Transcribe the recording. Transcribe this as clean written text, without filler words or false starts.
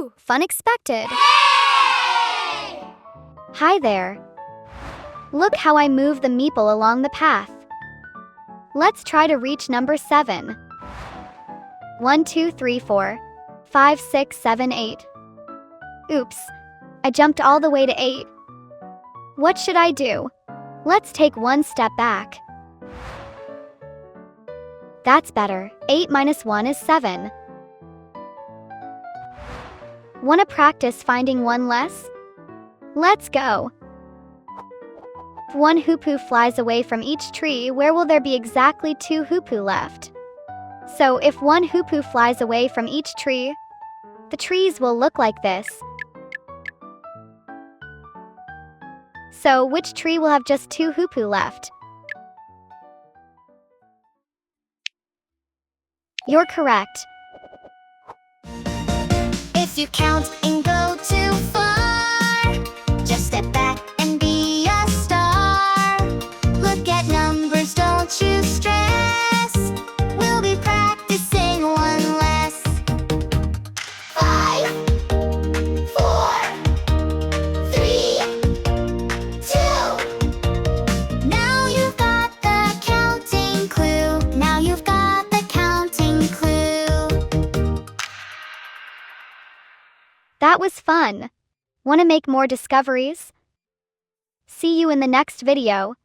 Woohoo! Fun expected. Hi there. Look how I move the meeple along the path. Let's try to reach number 7. 1, 2, 3, 4, 5, 6, 7, 8. Oops, I jumped all the way to 8. What should I do? Let's take one step back. That's better. 8 minus 1 is 7. Wanna practice finding one less? Let's go. If one hoopoe flies away from each tree, where will there be exactly 2 hoopoe left? So if one hoopoe flies away from each tree, the trees will look like this. So which tree will have just 2 hoopoe left? You're correct. If you count and go too far, just step back and be a star. Look at numbers, don't you stress. We'll be practicing one less. 5, 4, 3, 2. Now you've got the counting clue. Now you've got the counting clue. That was fun. Want to make more discoveries? See you in the next video.